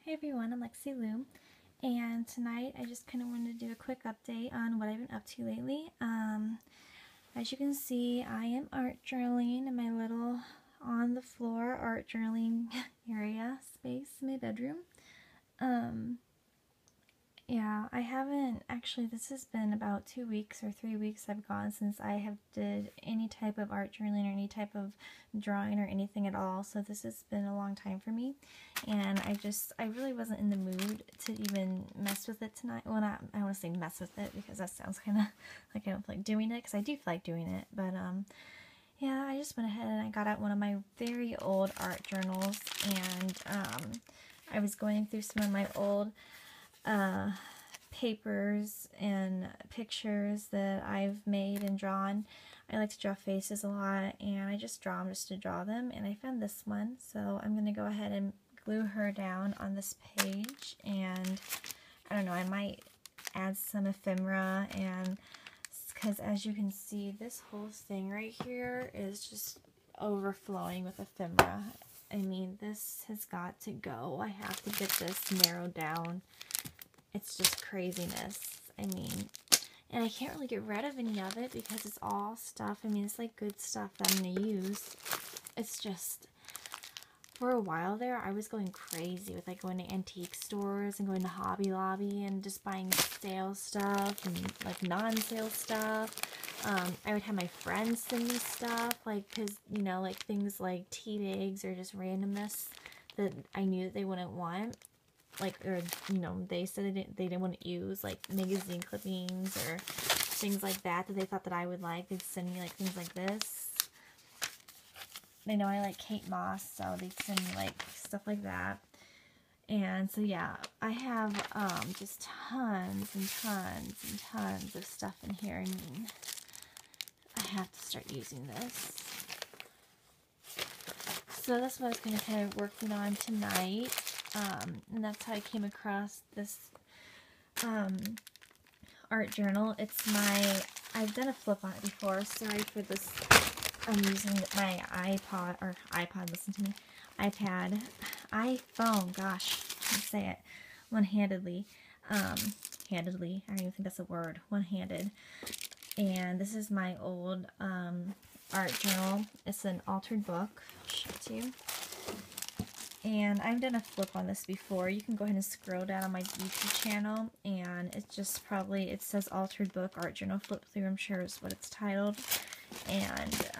Hey everyone, I'm Lexilou, and tonight I just kind of wanted to do a quick update on what I've been up to lately. As you can see, I am art journaling in my little on the floor art journaling area space in my bedroom. Yeah, I haven't actually, this has been about 2 weeks or 3 weeks I've gone since I have did any type of art journaling or any type of drawing or anything at all, so this has been a long time for me, and I really wasn't in the mood to even mess with it tonight. Well, not, I don't want to say mess with it because that sounds kind of like I don't feel like doing it, because I do feel like doing it, but yeah, I just went ahead and I got out one of my very old art journals, and I was going through some of my old papers and pictures that I've made and drawn. I like to draw faces a lot, and I just draw them just to draw them, and I found this one, so I'm going to go ahead and glue her down on this page, and I don't know, I might add some ephemera, and because as you can see, this whole thing right here is just overflowing with ephemera. I mean, this has got to go. I have to get this narrowed down. It's just craziness. I mean, and I can't really get rid of any of it because it's all stuff. I mean, it's like good stuff that I'm going to use. It's just, for a while there, I was going crazy with like going to antique stores and going to Hobby Lobby and just buying sale stuff and like non-sale stuff. I would have my friends send me stuff, like, because, you know, like things like tea bags or just randomness that I knew that they wouldn't want. Like, or, you know, they said they didn't want to use, like, magazine clippings or things like that they thought that I would like. They'd send me, like, things like this. They know I like Kate Moss, so they'd send me, like, stuff like that. And so, yeah, I have, just tons and tons and tons of stuff in here. I mean, I have to start using this. So that's what I was going to kind of working on tonight. And that's how I came across this art journal. It's I've done a flip on it before. Sorry for this. I'm using my iPod, listen to me, iPhone, gosh, I can't say it, one-handedly, handedly, I don't even think that's a word, one-handed. And this is my old art journal. It's an altered book. I'll show it to you. And I've done a flip on this before. You can go ahead and scroll down on my YouTube channel, and it's just probably, it says Altered Book Art Journal Flip Through, I'm sure is what it's titled. And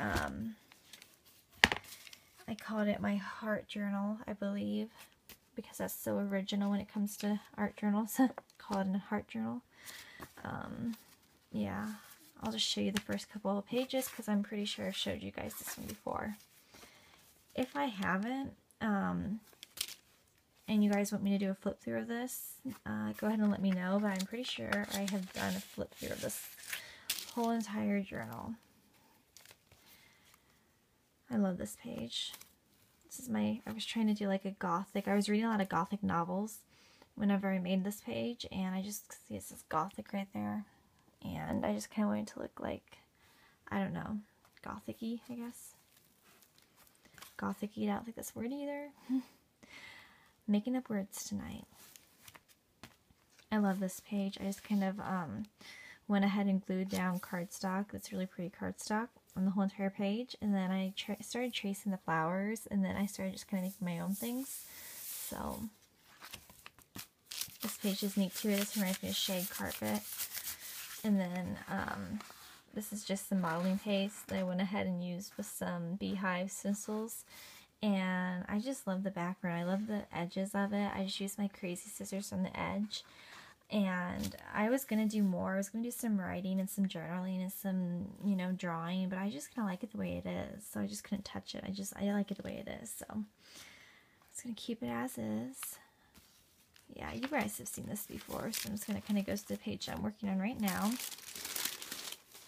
I called it my Heart Journal, I believe, because that's so original when it comes to art journals. Call it a heart journal. Yeah, I'll just show you the first couple of pages because I'm pretty sure I've showed you guys this one before. If I haven't, and you guys want me to do a flip through of this, go ahead and let me know, but I'm pretty sure I have done a flip through of this whole entire journal. I love this page. This is I was trying to do like a gothic, I was reading a lot of gothic novels whenever I made this page, and I just see it says gothic right there, and I just kind of wanted to look like, I don't know, gothic-y, I guess. Gothic-y, I don't think that's a word either. Making up words tonight. I love this page. I just kind of went ahead and glued down cardstock. That's really pretty cardstock on the whole entire page. And then I started tracing the flowers, and then I started just kind of making my own things. So this page is neat too. It just reminds me of shade carpet. And then this is just some modeling paste that I went ahead and used with some beehive stencils. And I just love the background. I love the edges of it. I just used my crazy scissors on the edge. And I was going to do more. I was going to do some writing and some journaling and some, you know, drawing. But I just kind of like it the way it is. So I just couldn't touch it. I like it the way it is. So I'm just going to keep it as is. Yeah, you guys have seen this before. So I'm just going to kind of go to the page I'm working on right now.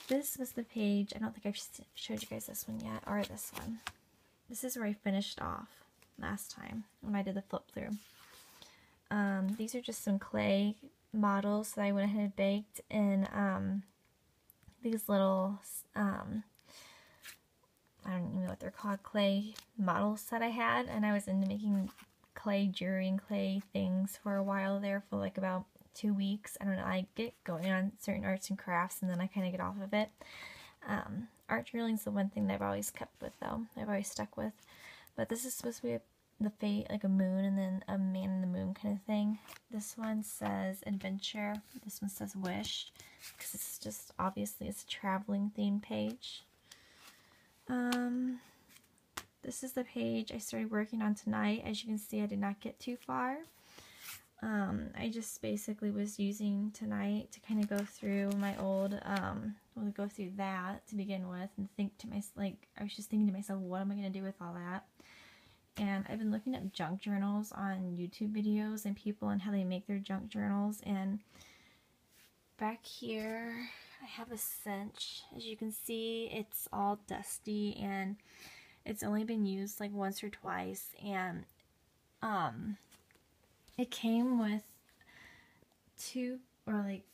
This was the page. I don't think I've showed you guys this one yet, or this one. This is where I finished off last time when I did the flip through. These are just some clay models that I went ahead and baked in these little, I don't even know what they're called, clay models that I had, and I was into making clay jewelry and clay things for a while there, for like about 2 weeks. I don't know, I get going on certain arts and crafts and then I kind of get off of it. Art journaling is the one thing that I've always kept with, though. I've always stuck with. But this is supposed to be the fate, like a moon and then a man in the moon kind of thing. This one says adventure. This one says wish, because it's just, obviously it's a traveling themed page. This is the page I started working on tonight. As you can see, I did not get too far. I just basically was using tonight to kind of go through my old, well, go through that to begin with, and think to myself, like, I was just thinking to myself, what am I going to do with all that? And I've been looking up junk journals on YouTube videos and people and how they make their junk journals. And back here, I have a cinch. As you can see, it's all dusty and it's only been used like once or twice. And it came with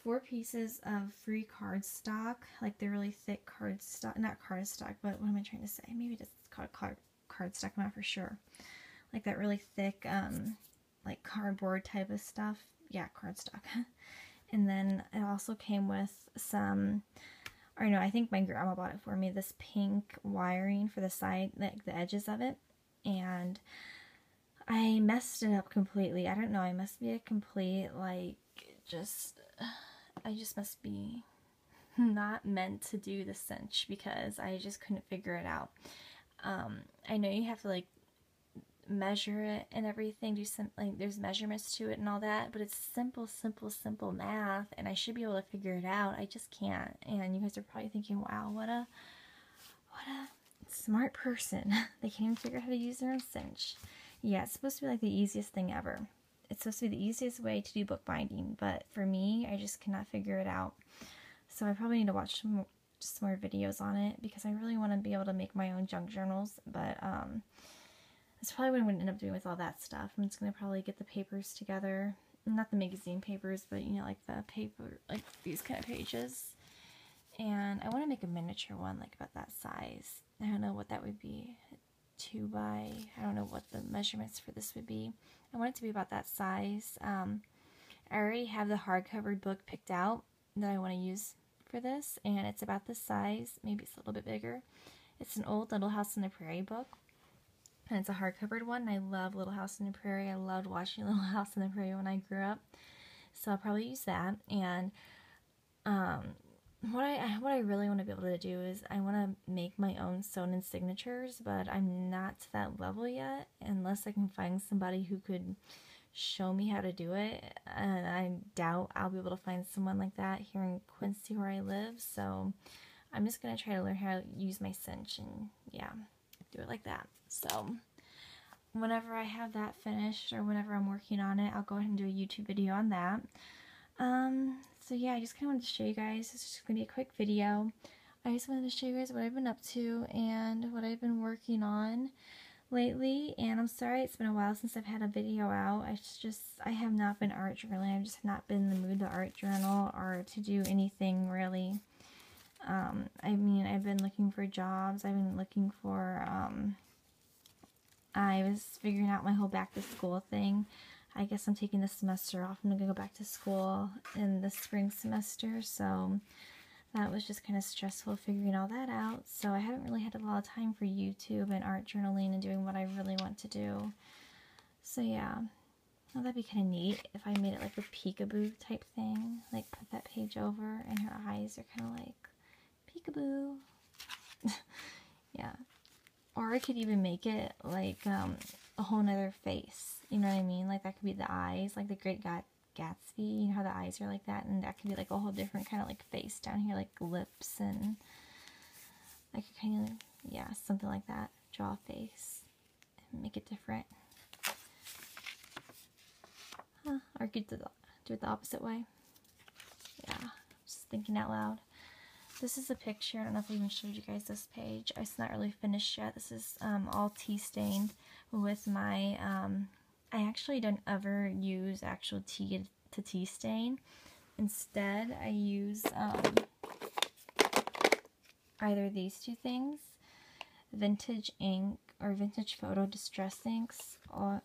4 pieces of free cardstock, like the really thick cardstock, not cardstock, but what am I trying to say? Maybe it's called cardstock, I'm not for sure. Like that really thick, like cardboard type of stuff. Yeah, cardstock. And then it also came with some, or no, I think my grandma bought it for me, this pink wiring for the side, like the edges of it. And I messed it up completely. I don't know, I must be a complete, like, I just must be not meant to do the cinch, because I just couldn't figure it out. I know you have to, like, measure it and everything, do some, like, there's measurements to it and all that, but it's simple math, and I should be able to figure it out. I just can't. And you guys are probably thinking, wow, what a smart person. They can't even figure out how to use their own cinch. Yeah, it's supposed to be like the easiest thing ever. It's supposed to be the easiest way to do bookbinding, but for me, I just cannot figure it out. So I probably need to watch some more videos on it, because I really want to be able to make my own junk journals. But that's probably what I'm going to end up doing with all that stuff. I'm just going to probably get the papers together. Not the magazine papers, but, you know, like the paper, like these kind of pages. And I want to make a miniature one, like about that size. I don't know what that would be. 2 by, I don't know what the measurements for this would be. I want it to be about that size. I already have the hardcover book picked out that I want to use for this, and it's about this size. Maybe it's a little bit bigger. It's an old Little House on the Prairie book, and it's a hardcovered one. I love Little House on the Prairie. I loved watching Little House on the Prairie when I grew up, so I'll probably use that. And what I really want to be able to do is I want to make my own sewn-in signatures, but I'm not to that level yet, unless I can find somebody who could show me how to do it, and I doubt I'll be able to find someone like that here in Quincy where I live. So I'm just going to try to learn how to use my cinch and, yeah, do it like that. So whenever I have that finished, or whenever I'm working on it, I'll go ahead and do a YouTube video on that. So yeah, I just kind of wanted to show you guys. It's just going to be a quick video. I just wanted to show you guys what I've been up to and what I've been working on lately. And I'm sorry it's been a while since I've had a video out. I have not been art journaling. I've just not been in the mood to art journal or to do anything really. I mean, I've been looking for jobs. I've been looking for, I was figuring out my whole back to school thing. I guess I'm taking this semester off. I'm going to go back to school in the spring semester, so that was just kind of stressful figuring all that out. So I haven't really had a lot of time for YouTube and art journaling and doing what I really want to do. So yeah, well, that'd be kind of neat if I made it like a peekaboo type thing. Like put that page over and her eyes are kind of like peekaboo. Yeah. Or I could even make it like a whole nother face. You know what I mean? Like that could be the eyes, like the Great Gatsby. You know how the eyes are like that? And that could be like a whole different kind of like face down here, like lips and like a kind of, yeah, something like that. Draw a face and make it different. Huh. Or you could do it the opposite way. Yeah, just thinking out loud. This is a picture. I don't know if I even showed you guys this page. It's not really finished yet. This is all tea stained with my, I actually don't ever use actual tea to tea stain. Instead, I use either these two things, vintage ink or Vintage Photo Distress Inks,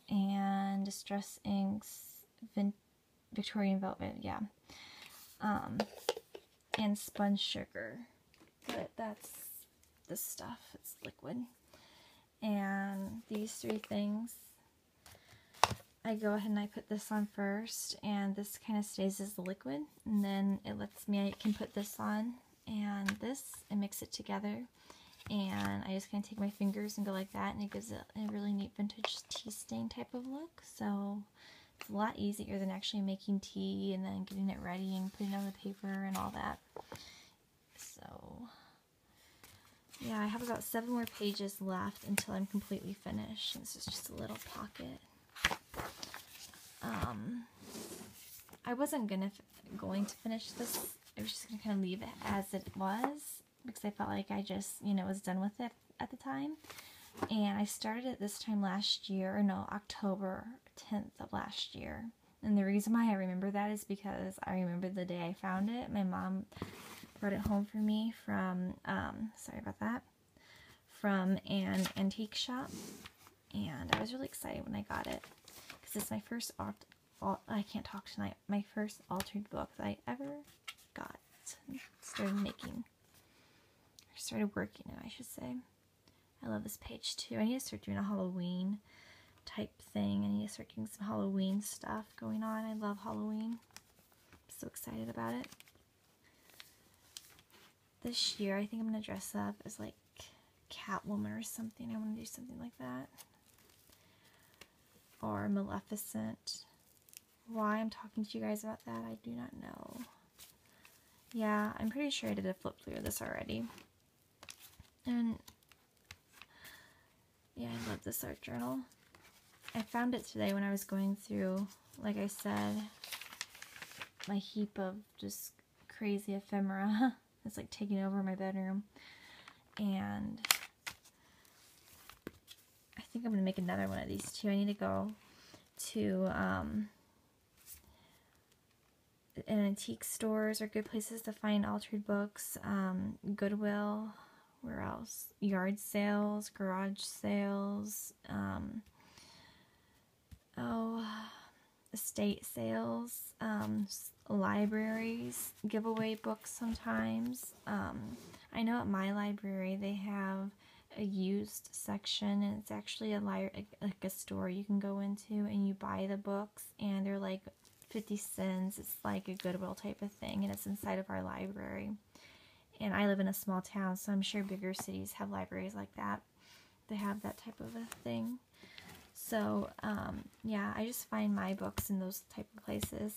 and Distress Inks Victorian Velvet, yeah. And Sponge Sugar. But that's this stuff. It's liquid. And these 3 things, I go ahead and I put this on first, and this kind of stays as the liquid, and then it lets me, I can put this on and this and mix it together, and I just kind of take my fingers and go like that, and it gives it a really neat vintage tea stain type of look. So it's a lot easier than actually making tea and then getting it ready and putting it on the paper and all that. So yeah, I have about 7 more pages left until I'm completely finished. This is just a little pocket. I wasn't going to finish this. I was just going to kind of leave it as it was because I felt like I just, you know, was done with it at the time. And I started it this time last year, or no, October 10th of last year. And the reason why I remember that is because I remember the day I found it. My mom brought it home for me from, sorry about that, from an antique shop. And I was really excited when I got it because it's my first I can't talk tonight. My first altered book that I ever got and started making. I started working it, I should say. I love this page too. I need to start doing a Halloween type thing. I need to start getting some Halloween stuff going on. I love Halloween. I'm so excited about it. This year, I think I'm going to dress up as like Catwoman or something. I want to do something like that. Or Maleficent. Why I'm talking to you guys about that, I do not know. Yeah, I'm pretty sure I did a flip through of this already. And yeah, I love this art journal. I found it today when I was going through, like I said, my heap of just crazy ephemera. It's like taking over my bedroom. And I think I'm going to make another one of these too. I need to go to antique stores are good places to find altered books. Goodwill, where else? Yard sales, garage sales, estate sales, libraries give away books sometimes. I know at my library they have a used section, and it's actually like a store you can go into and you buy the books, and they're like 50 cents. It's like a Goodwill type of thing, and it's inside of our library. And I live in a small town, so I'm sure bigger cities have libraries like that. They have that type of a thing. So, yeah, I just find my books in those type of places.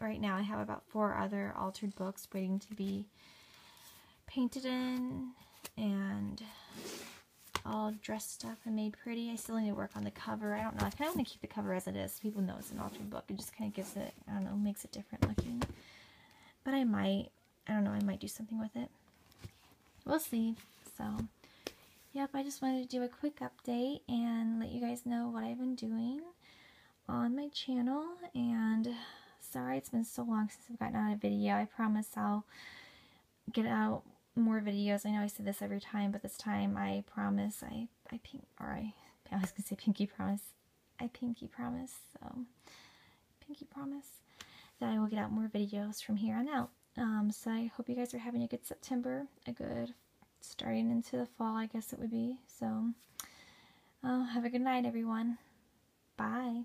Right now I have about 4 other altered books waiting to be painted in and all dressed up and made pretty. I still need to work on the cover. I don't know. I kind of want to keep the cover as it is. People know it's an altered book. It just kind of gives it, I don't know, makes it different looking. But I don't know, I might do something with it. We'll see. So, yep, I just wanted to do a quick update and let you guys know what I've been doing on my channel. And sorry it's been so long since I've gotten out a video. I promise I'll get out more videos. I know I say this every time, but this time I promise I was gonna say pinky promise. I pinky promise, so pinky promise that I will get out more videos from here on out. So I hope you guys are having a good September, a good starting into the fall, I guess it would be. So have a good night, everyone. Bye.